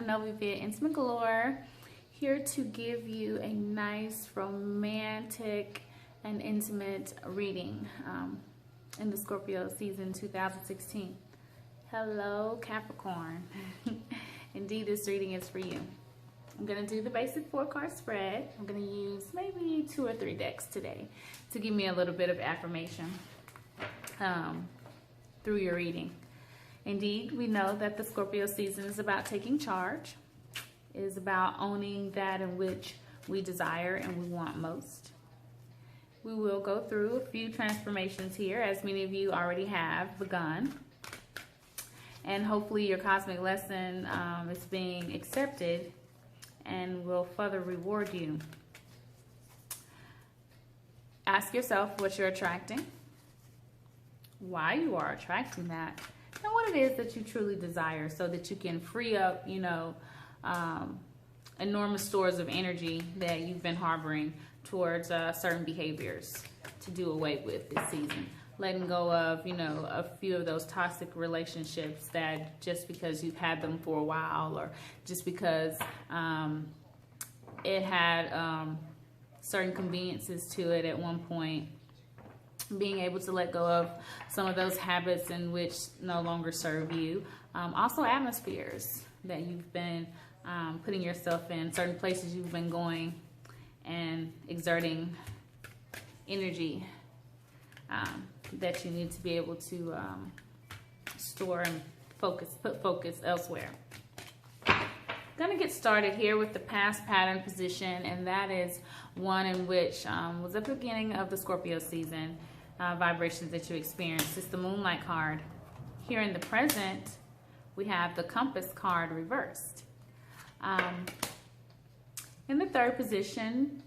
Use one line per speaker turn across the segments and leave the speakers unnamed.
Nove via Intimate Galore, here to give you a nice romantic and intimate reading in the Scorpio season 2016. Hello, Capricorn. Indeed, this reading is for you. I'm going to do the basic 4-card spread. I'm going to use maybe 2 or 3 decks today to give me a little bit of affirmation through your reading. Indeed, we know that the Scorpio season is about taking charge. It is about owning that in which we desire and we want most. We will go through a few transformations here, as many of you already have begun. And hopefully your cosmic lesson is being accepted and will further reward you. Ask yourself what you're attracting, why you are attracting that, and what it is that you truly desire, so that you can free up, enormous stores of energy that you've been harboring towards certain behaviors to do away with this season. Letting go of, a few of those toxic relationships that just because you've had them for a while, or just because it had certain conveniences to it at one point. Being able to let go of some of those habits in which no longer serve you. Also atmospheres that you've been putting yourself in, certain places you've been going and exerting energy that you need to be able to store and put focus elsewhere. Gonna get started here with the past pattern position, and that is one in which was at the beginning of the Scorpio season. Vibrations that you experienced. It's the Moonlight card. Here in the present, we have the Compass card reversed. In the third position,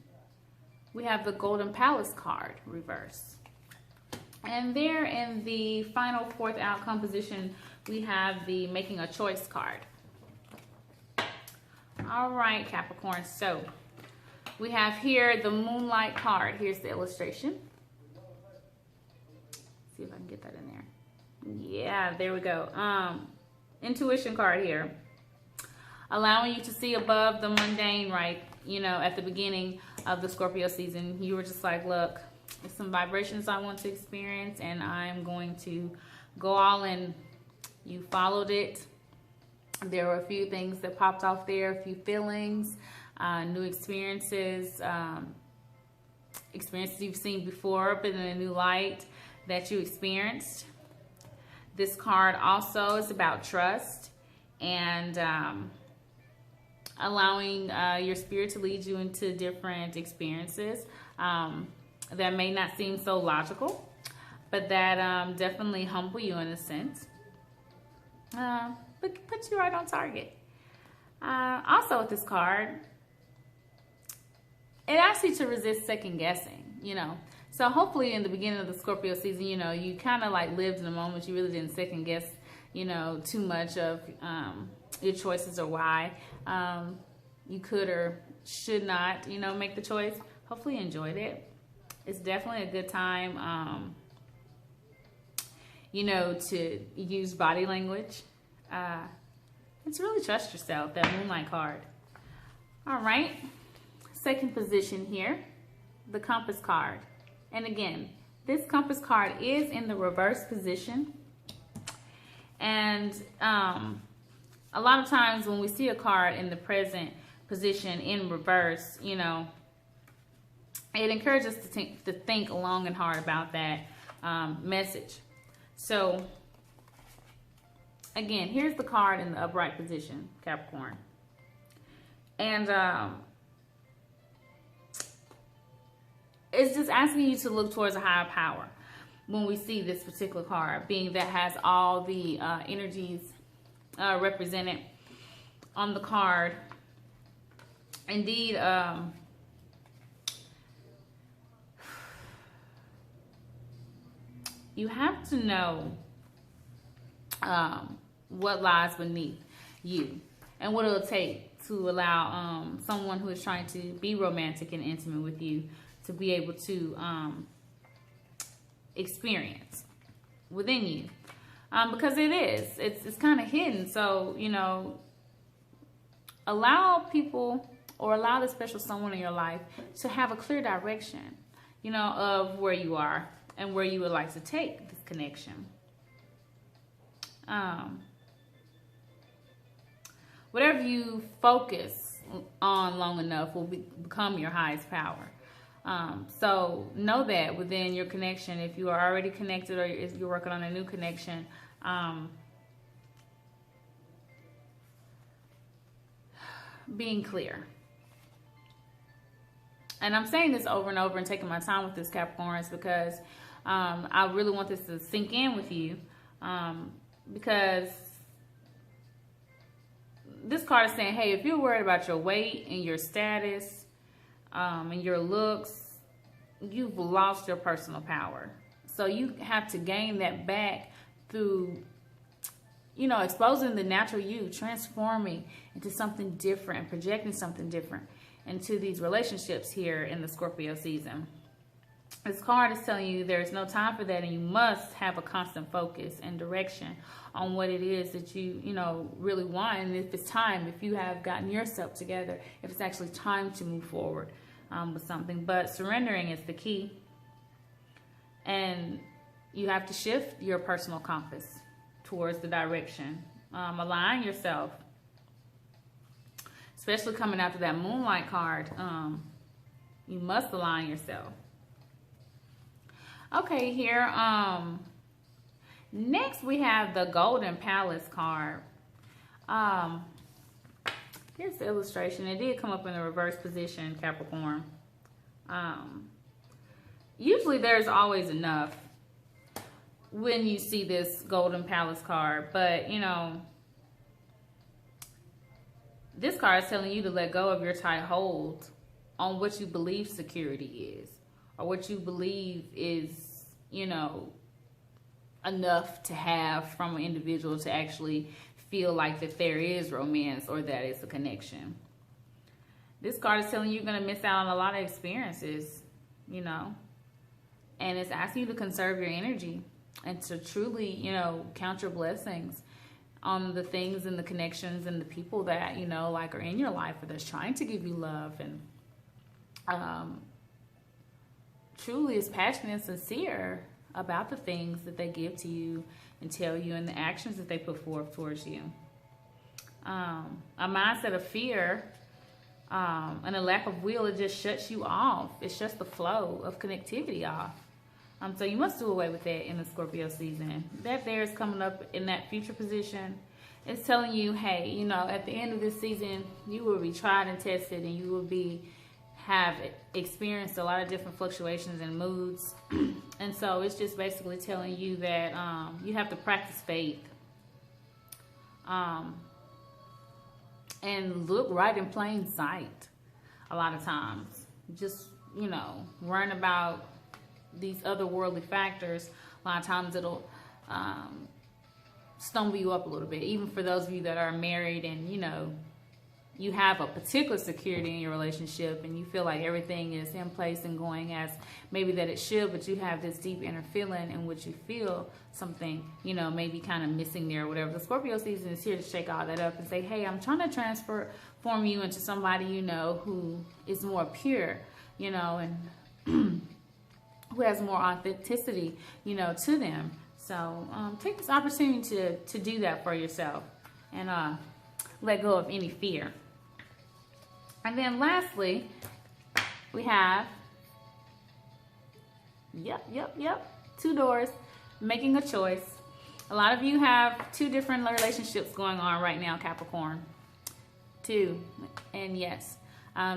we have the Golden Palace card reversed. And there in the final 4th outcome position, we have the Making a Choice card. All right, Capricorn. So we have here the Moonlight card. Here's the illustration. See if I can get that in there. Yeah, there we go. Intuition card here. Allowing you to see above the mundane, right? At the beginning of the Scorpio season, you were just like, look, there's some vibrations I want to experience, and I'm going to go all in. You followed it. There were a few things that popped off there, a few feelings, new experiences, experiences you've seen before, but in a new light that you experienced. This card also is about trust and allowing your spirit to lead you into different experiences that may not seem so logical, but that definitely humble you in a sense, but put you right on target. Also with this card, it asks you to resist second guessing, So hopefully in the beginning of the Scorpio season, you kind of like lived in the moment. You really didn't second guess, too much of your choices or why you could or should not, make the choice. Hopefully you enjoyed it. It's definitely a good time, to use body language. And to really trust yourself, that Moonlight card. All right. Second position here, the Compass card. And again, this Compass card is in the reverse position. And a lot of times when we see a card in the present position in reverse, it encourages us to think long and hard about that message. So again, here's the card in the upright position, Capricorn. And it's just asking you to look towards a higher power when we see this particular card, being that has all the energies represented on the card. Indeed, you have to know what lies beneath you and what it'll take to allow someone who is trying to be romantic and intimate with you to be able to experience within you, because it's kind of hidden. So allow people or allow the special someone in your life to have a clear direction, you know, of where you are and where you would like to take this connection. Whatever you focus on long enough will become your highest power. So know that within your connection, if you are already connected or if you're working on a new connection, being clear. And I'm saying this over and over and taking my time with this, Capricorns, because I really want this to sink in with you, because this card is saying, hey, if you're worried about your weight and your status and your looks, you've lost your personal power. So you have to gain that back through, you know, exposing the natural you, transforming into something different, projecting something different into these relationships here in the Scorpio season. This card is telling you there's no time for that, and you must have a constant focus and direction on what it is that you know, really want. And if it's time, if you have gotten yourself together, if it's actually time to move forward with something. But surrendering is the key. And you have to shift your personal compass towards the direction. Align yourself. Especially coming after that Moonlight card. You must align yourself. Okay, here. Next we have the Golden Palace card. Here's the illustration. It did come up in the reverse position, Capricorn. Usually there's always enough when you see this Golden Palace card, but you know, this card is telling you to let go of your tight hold on what you believe security is, or what you believe is, you know, enough to have from an individual to actually feel like that there is romance or that it's a connection. This card is telling you you're going to miss out on a lot of experiences, you know, and it's asking you to conserve your energy and to truly, you know, count your blessings on the things and the connections and the people that, you know, like are in your life or that's trying to give you love and truly is passionate and sincere about the things that they give to you and tell you and the actions that they put forth towards you. A mindset of fear and a lack of will, it just shuts you off. It shuts the flow of connectivity off. So you must do away with that in the Scorpio season. That there is coming up in that future position. It's telling you, hey, you know, at the end of this season, you will be tried and tested, and you will have experienced a lot of different fluctuations and moods. And so it's just basically telling you that you have to practice faith. And look right in plain sight a lot of times. Just, you know, worrying about these otherworldly factors, a lot of times it'll stumble you up a little bit. Even for those of you that are married and, you know, you have a particular security in your relationship and you feel like everything is in place and going as maybe that it should, but you have this deep inner feeling in which you feel something, you know, maybe kind of missing there or whatever. The Scorpio season is here to shake all that up and say, hey, I'm trying to transform you into somebody, you know, who is more pure, you know, and who has more authenticity, you know, to them. So take this opportunity to do that for yourself and let go of any fear. And then lastly, we have, two doors, making a choice. A lot of you have two different relationships going on right now, Capricorn. Two. And yes,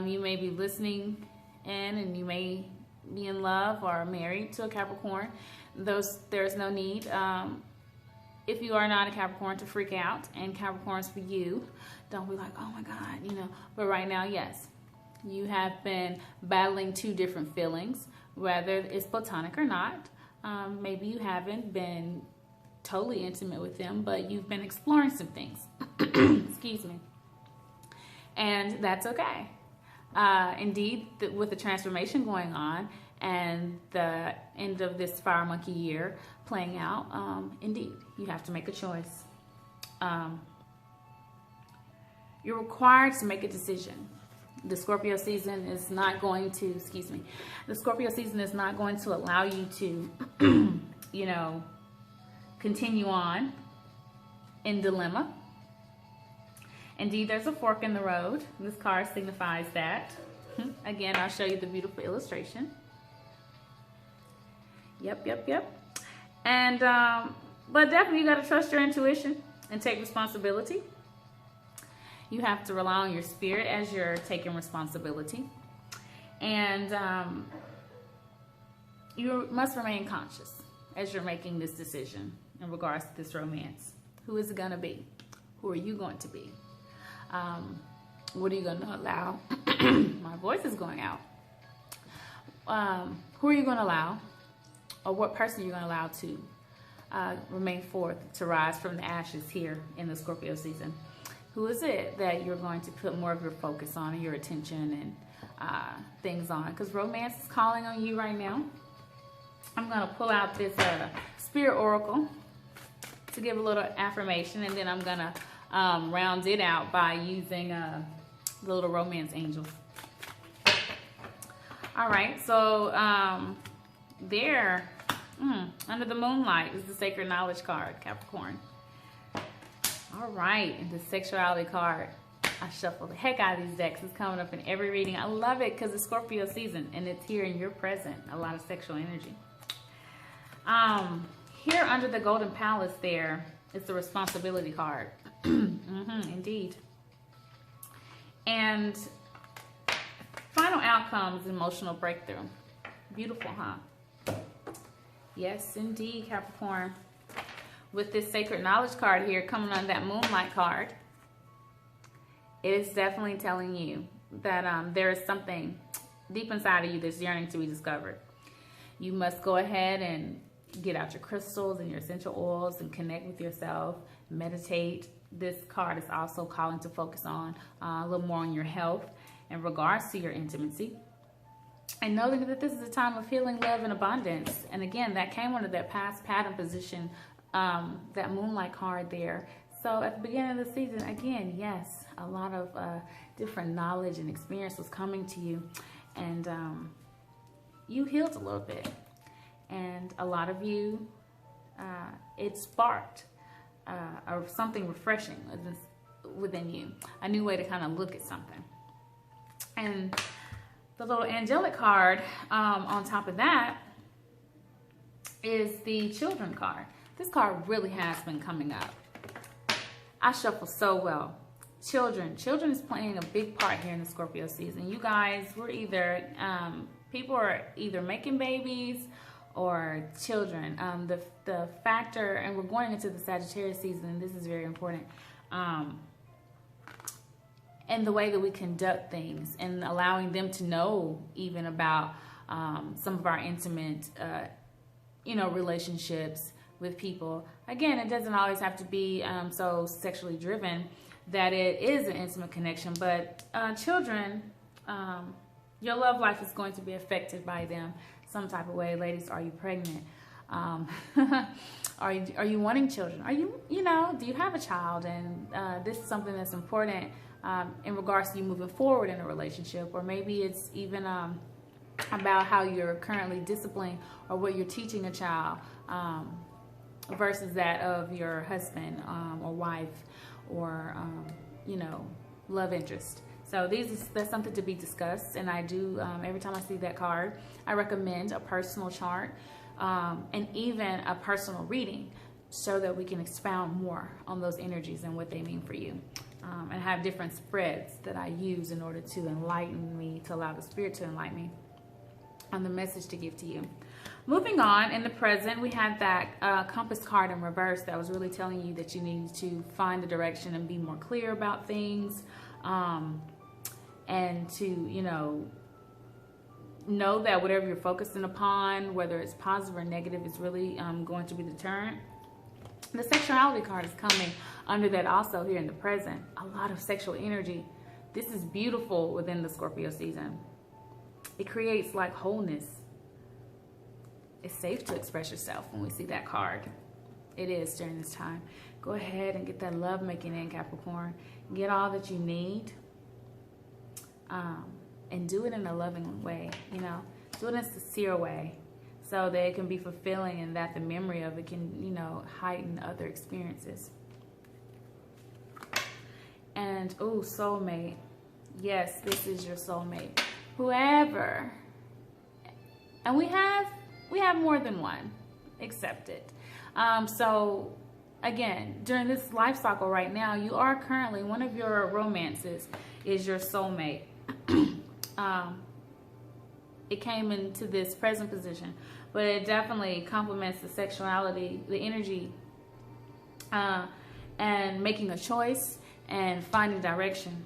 you may be listening in and you may be in love or married to a Capricorn. There's no need, if you are not a Capricorn, to freak out. And Capricorns, for you, don't be like, oh my God, you know. But right now, yes, you have been battling two different feelings, whether it's platonic or not. Maybe you haven't been totally intimate with them, but you've been exploring some things. Excuse me. And that's okay. Indeed, with the transformation going on and the end of this fire monkey year playing out, indeed, you have to make a choice. You're required to make a decision. The Scorpio season is not going to, the Scorpio season is not going to allow you to, you know, continue on in dilemma. Indeed, there's a fork in the road. This card signifies that. Again, I'll show you the beautiful illustration. Yep. And, but definitely you got to trust your intuition and take responsibility. You have to rely on your spirit as you're taking responsibility. And you must remain conscious as you're making this decision in regards to this romance. Who is it going to be? Who are you going to be? What are you going to allow? My voice is going out. Who are you going to allow? Or what person are you going to allow to remain forth, to rise from the ashes here in the Scorpio season? Who is it that you're going to put more of your focus on and your attention and things on? Because romance is calling on you right now. I'm going to pull out this Spirit Oracle to give a little affirmation, and then I'm going to round it out by using the little romance angels. All right, so there, under the moonlight is the Sacred Knowledge card, Capricorn. All right, and the sexuality card. I shuffled the heck out of these decks. It's coming up in every reading. I love it because it's Scorpio season and it's here in your present. A lot of sexual energy. Here under the Golden Palace there is the responsibility card. Indeed. And final outcomes, emotional breakthrough. Beautiful, huh? Yes, indeed, Capricorn. With this Sacred Knowledge card here coming on that Moonlight card, it is definitely telling you that there is something deep inside of you that's yearning to be discovered. You must go ahead and get out your crystals and your essential oils and connect with yourself, meditate. This card is also calling to focus on a little more on your health in regards to your intimacy. And knowing that this is a time of healing, love, and abundance. And again, that came under that past pattern position, that Moonlight card there. So at the beginning of the season, again, yes, a lot of different knowledge and experience was coming to you. And you healed a little bit. And a lot of you, it sparked or something refreshing within you. A new way to kind of look at something. And the little angelic card on top of that is the Children card. This card really has been coming up. I shuffle so well. Children is playing a big part here in the Scorpio season. You guys, we're either, people are either making babies or children. The factor, and we're going into the Sagittarius season, this is very important, and the way that we conduct things and allowing them to know even about some of our intimate, relationships with people. Again, it doesn't always have to be so sexually driven that it is an intimate connection, but children, your love life is going to be affected by them some type of way. Ladies, are you pregnant? Are you wanting children? Are you, do you have a child? And this is something that's important in regards to you moving forward in a relationship, or maybe it's even about how you're currently disciplining or what you're teaching a child versus that of your husband or wife or, love interest. So that's something to be discussed. And I do, every time I see that card, I recommend a personal chart and even a personal reading so that we can expound more on those energies and what they mean for you. And have different spreads that I use in order to enlighten me, to allow the spirit to enlighten me on the message to give to you. Moving on, in the present, we had that compass card in reverse that was really telling you that you need to find a direction and be more clear about things, and to, know that whatever you're focusing upon, whether it's positive or negative, is really going to be the deterrent. The sexuality card is coming under that also here in the present. A lot of sexual energy. This is beautiful within the Scorpio season. It creates like wholeness. It's safe to express yourself when we see that card. It is during this time. Go ahead and get that love making in, Capricorn. get all that you need, and do it in a loving way, you know, do it in a sincere way so that it can be fulfilling and that the memory of it can, you know, heighten other experiences. And, oh, soulmate. Yes, this is your soulmate. Whoever. And we have more than one. Accept it. So, again, during this life cycle right now, you are currently, one of your romances is your soulmate. It came into this present position, but it definitely complements the sexuality, the energy, and making a choice and finding direction.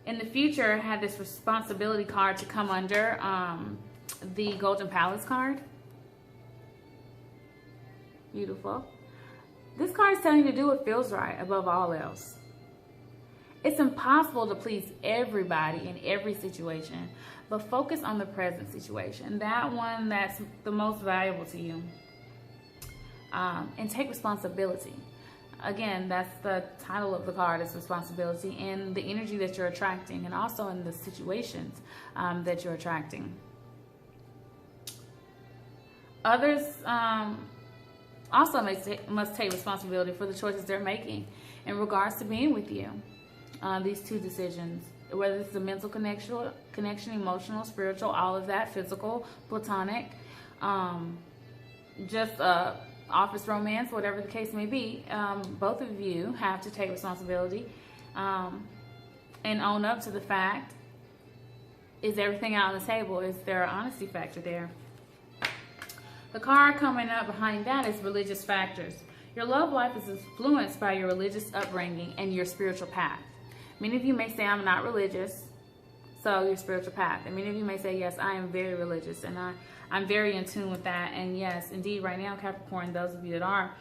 In the future, I had this responsibility card to come under the Golden Palace card. Beautiful. This card is telling you to do what feels right above all else. It's impossible to please everybody in every situation, but focus on the present situation, that one that's the most valuable to you, and take responsibility. Again, that's the title of the card, is responsibility, and the energy that you're attracting, and also in the situations that you're attracting. Others also must take responsibility for the choices they're making in regards to being with you. These two decisions, whether it's the mental connection, emotional, spiritual, all of that, physical, platonic, just office romance, whatever the case may be, both of you have to take responsibility and own up to the fact, is everything out on the table? Is there an honesty factor there? The card coming up behind that is religious factors. Your love life is influenced by your religious upbringing and your spiritual path. Many of you may say, I'm not religious, so your spiritual path. And many of you may say, yes, I am very religious, and I'm very in tune with that. And yes, indeed, right now, Capricorn, those of you that are,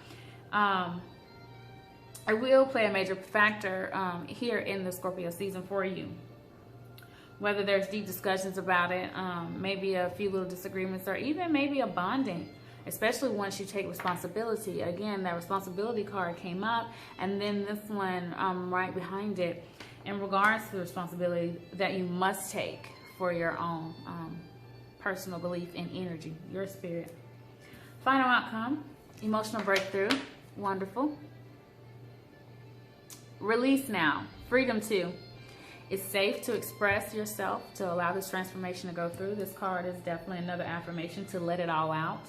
it will play a major factor here in the Scorpio season for you. Whether there's deep discussions about it, maybe a few little disagreements, or even maybe a bonding, especially once you take responsibility. Again, that responsibility card came up, and then this one right behind it, in regards to the responsibility that you must take for your own personal belief and energy, your spirit. Final outcome, emotional breakthrough, wonderful. Release now, freedom too. It's safe to express yourself, to allow this transformation to go through. This card is definitely another affirmation to let it all out.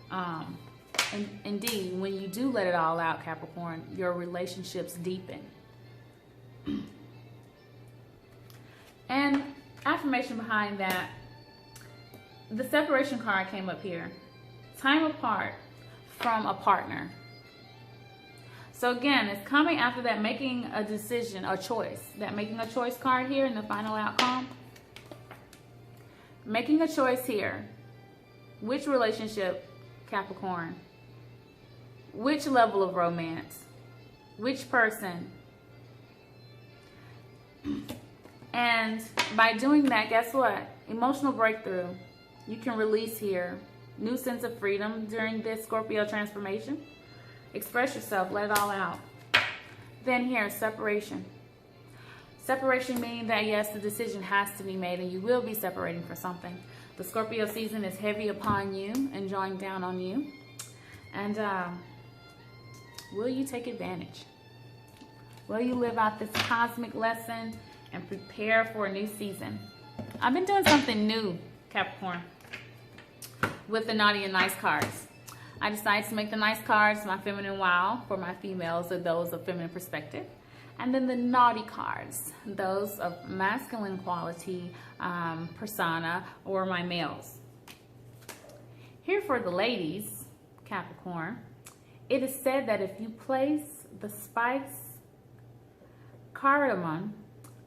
And indeed, when you do let it all out, Capricorn, your relationships deepen. And affirmation behind that, the separation card came up here. Time apart from a partner. So again, it's coming after that, making a decision, a choice. That making a choice card here in the final outcome. Making a choice here. Which relationship, Capricorn? Which level of romance? Which person? And by doing that, guess what? Emotional breakthrough. You can release here. New sense of freedom during this Scorpio transformation. Express yourself, let it all out. Then here, separation. Separation meaning that yes, the decision has to be made and you will be separating for something. The Scorpio season is heavy upon you and drawing down on you. And will you take advantage? Will you live out this cosmic lesson and prepare for a new season? I've been doing something new, Capricorn, with the naughty and nice cards. I decided to make the nice cards my feminine wow for my females, or those of feminine perspective. And then the naughty cards, those of masculine quality, persona, or my males. Here for the ladies, Capricorn, it is said that if you place the spice cardamom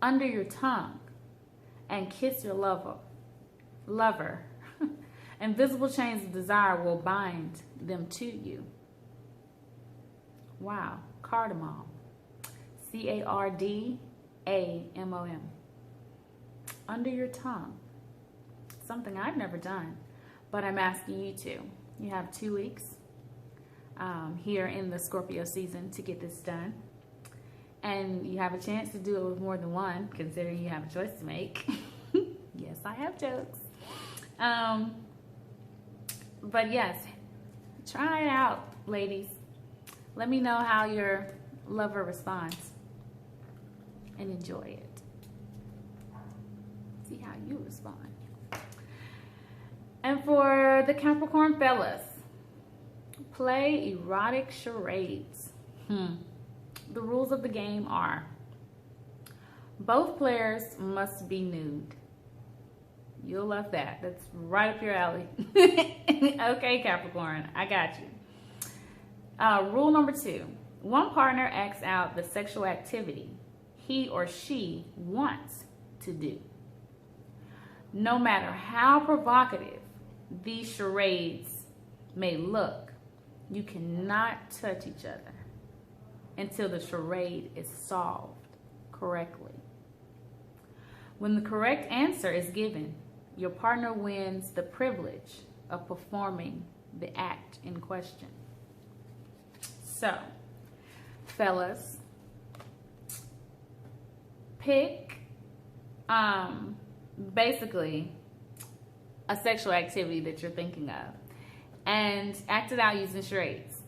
under your tongue and kiss your lover, invisible chains of desire will bind them to you. Wow, cardamom. C-A-R-D-A-M-O-M. Under your tongue. Something I've never done, but I'm asking you to. You have 2 weeks here in the Scorpio season to get this done. and you have a chance to do it with more than one, considering you have a choice to make. Yes, I have jokes. But yes, try it out, ladies. Let me know how your lover responds and enjoy it. See how you respond. And for the Capricorn fellas, play erotic charades. The rules of the game are: both players must be nude. You'll love that. That's right up your alley. Okay, Capricorn, I got you. Rule number 2. One partner acts out the sexual activity he or she wants to do. No matter how provocative these charades may look, you cannot touch each other until the charade is solved correctly. When the correct answer is given, your partner wins the privilege of performing the act in question. So, fellas, pick basically a sexual activity that you're thinking of and act it out using charades.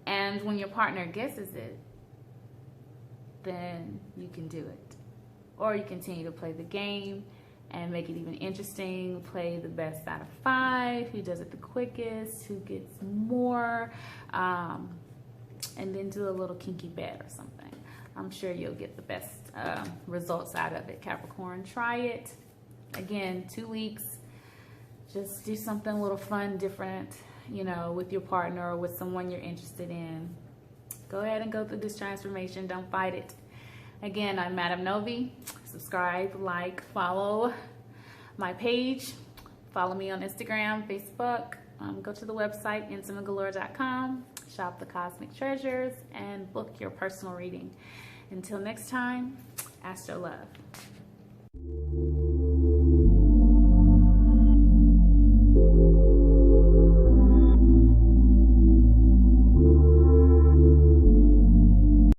And when your partner guesses it, then you can do it. Or you continue to play the game and make it even interesting. Play the best out of 5, who does it the quickest, who gets more, and then do a little kinky bet or something. I'm sure you'll get the best results out of it, Capricorn. Try it. Again, 2 weeks. Just do something a little fun, different, you know, with your partner or with someone you're interested in. Go ahead and go through this transformation. Don't fight it. Again, I'm Madam Nove. Subscribe, like, follow my page. Follow me on Instagram, Facebook. Go to the website, intimategalore.com. Shop the Cosmic Treasures and book your personal reading. Until next time, Astro Love.